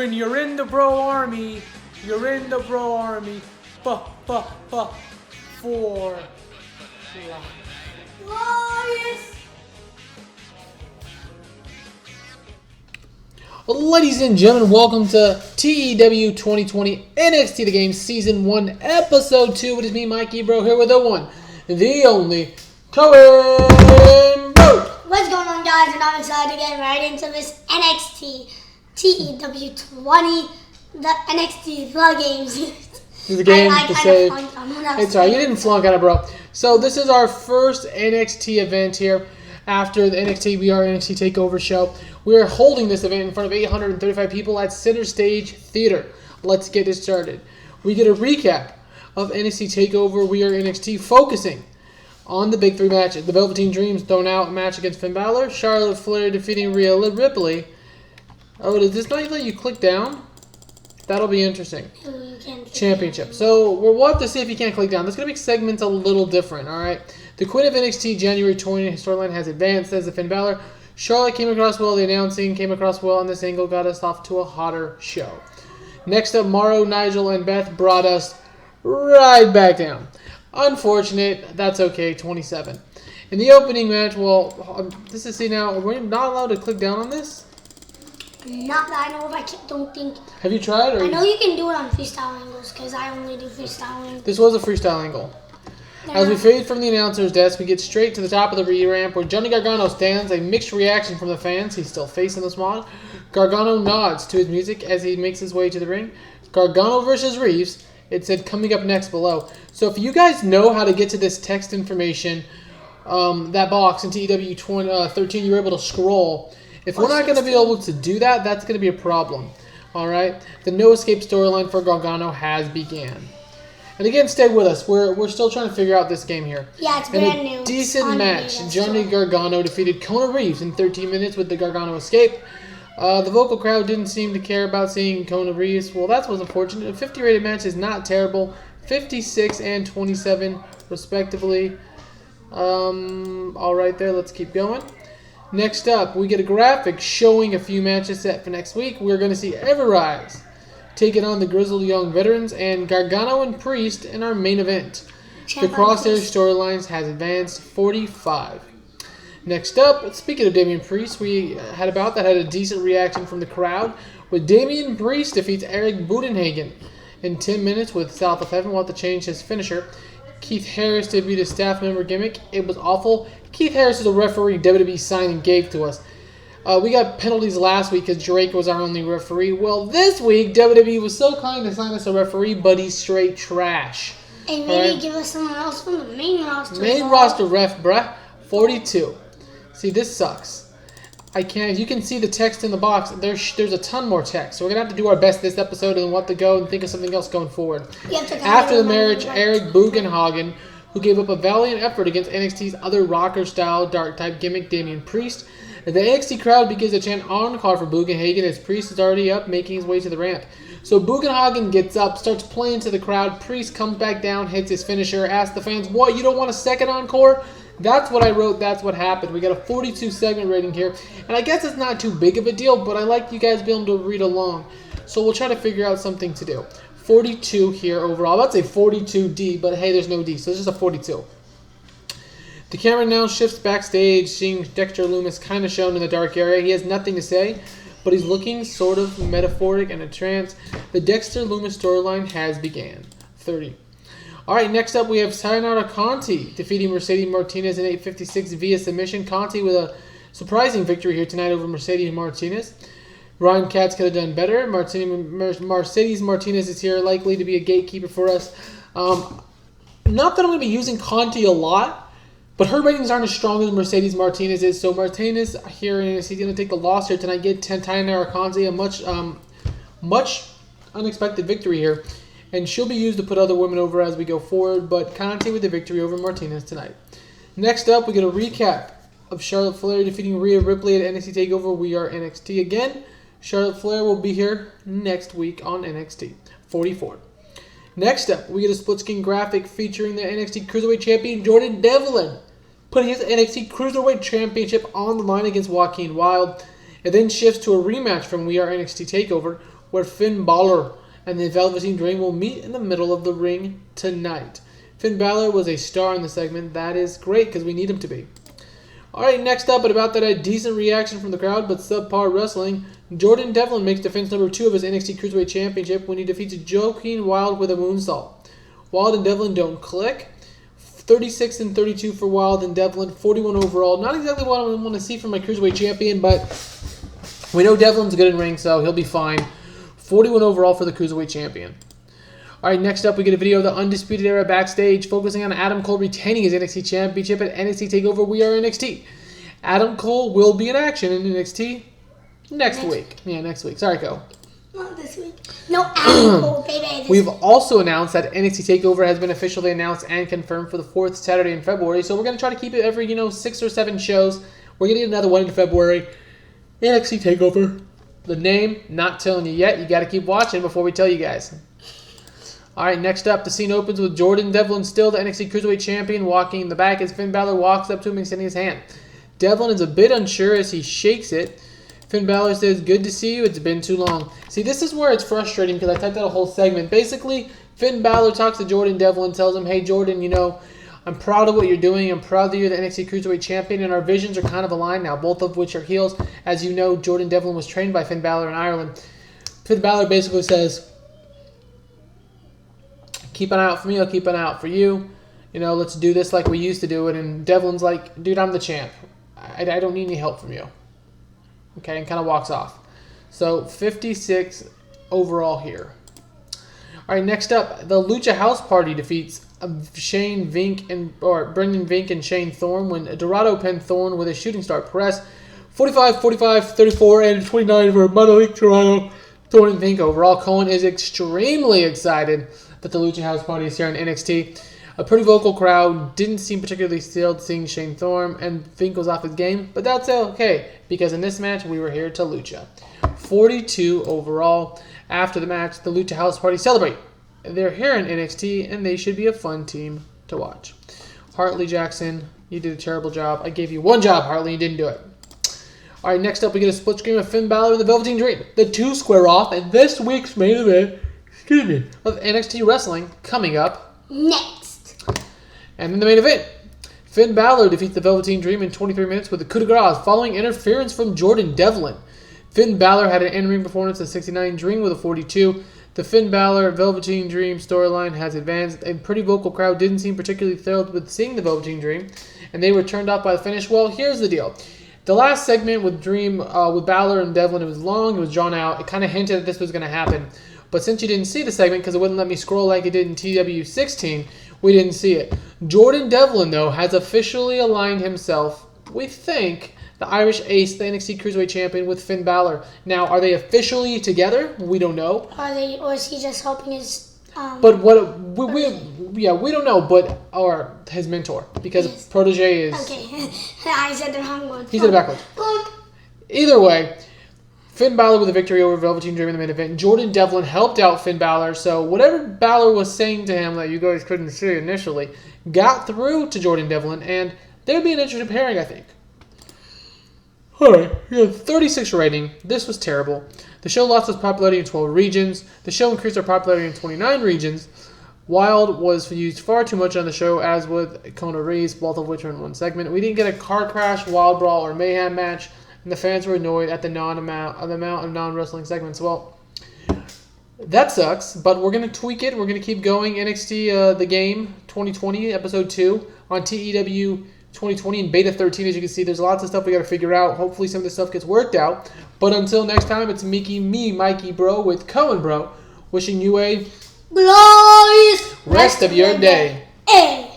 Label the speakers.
Speaker 1: win. You're in the bro army. You're in the bro army. For life.
Speaker 2: Glorious.
Speaker 1: Well, ladies and gentlemen, welcome to TEW2020 NXT The Game Season 1, Episode 2. It is me, Mikey Bro, here with the one, the only, Cohen Bro.
Speaker 2: What's going on, guys? And I'm excited to get right into this NXT TEW20, the NXT The Game Season.
Speaker 1: The game
Speaker 2: I
Speaker 1: to
Speaker 2: kind
Speaker 1: say.
Speaker 2: of flunked on when I was
Speaker 1: It's alright, you
Speaker 2: saying
Speaker 1: didn't flunk on it, bro. So this is our first NXT event here after the NXT TakeOver show. We're holding this event in front of 835 people at Center Stage Theater. Let's get this started. We get a recap of NXT TakeOver. We are NXT focusing on the big three matches. The Velveteen Dreams thrown out match against Finn Balor. Charlotte Flair defeating Rhea Ripley. Oh, does this not let you click down? That'll be interesting. Championship. So we'll have to see if you can't click down. This is going to make segments a little different, all right? The Queen of NXT January 20 storyline has advanced as the Finn Balor. Charlotte came across well. The announcing came across well on this angle. Got us off to a hotter show. Next up, Mauro, Nigel, and Beth brought us right back down. Unfortunate. That's okay. 27. In the opening match, well, this is, see now, we're not allowed to click down on this?
Speaker 2: Not that I know of. I don't think.
Speaker 1: Have you tried? Or
Speaker 2: I know you can do it on freestyle angles because I only do freestyle angles.
Speaker 1: This was a freestyle angle. As we fade from the announcer's desk, we get straight to the top of the re-ramp where Johnny Gargano stands. A mixed reaction from the fans. He's still facing the smog. Gargano nods to his music as he makes his way to the ring. Gargano versus Reeves. It said coming up next below. So if you guys know how to get to this text information, that box in TEW2013, you're able to scroll. If we're not going to be able to do that, that's going to be a problem. All right? The No Escape storyline for Gargano has began. And again, stay with us. We're still trying to figure out this game here.
Speaker 2: Yeah, it's brand new.
Speaker 1: Decent match. Johnny Gargano defeated Kona Reeves in 13 minutes with the Gargano Escape. The vocal crowd didn't seem to care about seeing Kona Reeves. Well, that was unfortunate. A 50 rated match is not terrible. 56 and 27 respectively. All right there. Let's keep going. Next up, we get a graphic showing a few matches set for next week. We're going to see Everrise taking on the Grizzled Young Veterans and Gargano and Priest in our main event. The Crosshair storylines has advanced 45. Next up, speaking of Damian Priest, we had a decent reaction from the crowd with Damian Priest defeats Eric Budenhagen in 10 minutes with South of Heaven. We'll have to change his finisher. Keith Harris debuted a staff member gimmick. It was awful. Keith Harris is a referee WWE signed and gave to us. We got penalties last week because Drake was our only referee. Well, this week, WWE was so kind to sign us a referee, but he's straight trash.
Speaker 2: And maybe give us someone else from the main roster.
Speaker 1: Main roster ref, bruh. 42. See, this sucks. I can't. You can see the text in the box. There's a ton more text. So we're going to have to do our best this episode and what to go and think of something else going forward. After the marriage, Eric Bugenhagen, who gave up a valiant effort against NXT's other rocker-style dark-type gimmick, Damian Priest. The NXT crowd begins to chant encore for Bugenhagen as Priest is already up, making his way to the ramp. So Bugenhagen gets up, starts playing to the crowd. Priest comes back down, hits his finisher, asks the fans, what, you don't want a second encore? That's what I wrote. That's what happened. We got a 42 segment rating here. And I guess it's not too big of a deal, but I like you guys being able to read along. So we'll try to figure out something to do. 42 here overall. I'd say 42D, but hey, there's no D, so it's just a 42. The camera now shifts backstage, seeing Dexter Lumis kind of shown in the dark area. He has nothing to say, but he's looking sort of metaphoric and a trance. The Dexter Lumis storyline has began. 30. All right, next up we have Sayonara Conti defeating Mercedes Martinez in 8:56 via submission. Conti with a surprising victory here tonight over Mercedes Martinez. Ryan Katz could have done better. Mercedes Martinez is here, likely to be a gatekeeper for us. Not that I'm going to be using Conti a lot, but her ratings aren't as strong as Mercedes Martinez is. So Martinez here, he's going to take the loss here tonight. Get Sayonara Conti a much unexpected victory here. And she'll be used to put other women over as we go forward. But Conti with the victory over Martinez tonight. Next up, we get a recap of Charlotte Flair defeating Rhea Ripley at NXT TakeOver. We are NXT again. Charlotte Flair will be here next week on NXT 44. Next up, we get a split-screen graphic featuring the NXT Cruiserweight Champion Jordan Devlin putting his NXT Cruiserweight Championship on the line against Joaquin Wilde. It then shifts to a rematch from We Are NXT TakeOver where Finn Balor and the Velveteen Dream will meet in the middle of the ring tonight. Finn Balor was a star in the segment. That is great because we need him to be. Alright, next up, at about that, a decent reaction from the crowd, but subpar wrestling. Jordan Devlin makes defense number 2 of his NXT Cruiserweight Championship when he defeats Joaquin Wilde with a moonsault. Wilde and Devlin don't click. 36 and 32 for Wilde and Devlin, 41 overall. Not exactly what I want to see from my Cruiserweight Champion, but we know Devlin's good in ring, so he'll be fine. 41 overall for the Cruiserweight Champion. Alright, next up we get a video of the Undisputed Era backstage focusing on Adam Cole retaining his NXT Championship at NXT TakeOver We Are NXT. Adam Cole will be in action in NXT next week. Yeah, next week. Sorry, Cole.
Speaker 2: Not this week. No, Adam Cole, baby.
Speaker 1: We've also announced that NXT TakeOver has been officially announced and confirmed for the 4th Saturday in February, so we're going to try to keep it every, 6 or 7 shows. We're going to get another one in February. NXT TakeOver. The name, not telling you yet. You got to keep watching before we tell you guys. Alright, next up, the scene opens with Jordan Devlin, still the NXT Cruiserweight Champion, walking in the back as Finn Balor walks up to him extending his hand. Devlin is a bit unsure as he shakes it. Finn Balor says, "Good to see you, it's been too long." See, this is where it's frustrating because I typed out a whole segment. Basically, Finn Balor talks to Jordan Devlin, tells him, "Hey Jordan, I'm proud of what you're doing. I'm proud that you're the NXT Cruiserweight Champion, and our visions are kind of aligned now, both of which are heels. As you know, Jordan Devlin was trained by Finn Balor in Ireland." Finn Balor basically says, "Keep an eye out for me, I'll keep an eye out for you. Let's do this like we used to do it." And Devlin's like, "Dude, I'm the champ. I don't need any help from you." Okay, and kind of walks off. So, 56 overall here. Alright, next up, the Lucha House Party defeats Brendan Vink and Shane Thorne when Dorado pinned Thorne with a shooting star press. 45, 45, 34, and 29 for Monolith Dorado. Thorne and Vink overall. Cohen is extremely excited that the Lucha House Party is here in NXT. A pretty vocal crowd, didn't seem particularly thrilled seeing Shane Thorne, and Vink was off his game, but that's okay, because in this match, we were here to Lucha. 42 overall. After the match, the Lucha House Party celebrate. They're here in NXT, and they should be a fun team to watch. Hartley Jackson, you did a terrible job. I gave you one job, Hartley, you didn't do it. Alright, next up, we get a split screen of Finn Balor and the Velveteen Dream. The two square off, and this week's main event, of NXT Wrestling coming up
Speaker 2: next.
Speaker 1: And in the main event, Finn Balor defeats the Velveteen Dream in 23 minutes with a coup de grace following interference from Jordan Devlin. Finn Balor had an in-ring performance at 69, Dream with a 42. The Finn Balor Velveteen Dream storyline has advanced. A pretty vocal crowd didn't seem particularly thrilled with seeing the Velveteen Dream, and they were turned off by the finish. Well, here's the deal. The last segment with with Balor and Devlin, it was long, it was drawn out. It kind of hinted that this was going to happen. But since you didn't see the segment, because it wouldn't let me scroll like it did in TEW2020, we didn't see it. Jordan Devlin, though, has officially aligned himself, we think, the Irish Ace, the NXT Cruiserweight Champion, with Finn Balor. Now, are they officially together? We don't know.
Speaker 2: Or is he just helping his...
Speaker 1: But what we don't know, or his mentor, because protege is...
Speaker 2: Okay, I said the wrong one.
Speaker 1: He said it backwards. Either way, Finn Balor with a victory over Velveteen Dream in the main event. Jordan Devlin helped out Finn Balor, so whatever Balor was saying to him that you guys couldn't see initially got through to Jordan Devlin, and there'd be an interesting pairing, I think. Alright, 36 rating. This was terrible. The show lost its popularity in 12 regions. The show increased their popularity in 29 regions. Wild was used far too much on the show, as with Kona Reeves, both of which were in one segment. We didn't get a car crash, wild brawl, or mayhem match, and the fans were annoyed at the amount of non-wrestling segments. Well, that sucks, but we're going to tweak it. We're going to keep going. NXT The Game 2020, Episode 2, on TEW2020 and Beta 13. As you can see, there's lots of stuff we got to figure out. Hopefully some of this stuff gets worked out. But until next time, it's Mikey Bro with Cohen Bro, wishing you a
Speaker 2: glorious
Speaker 1: rest of your day.
Speaker 2: Hey.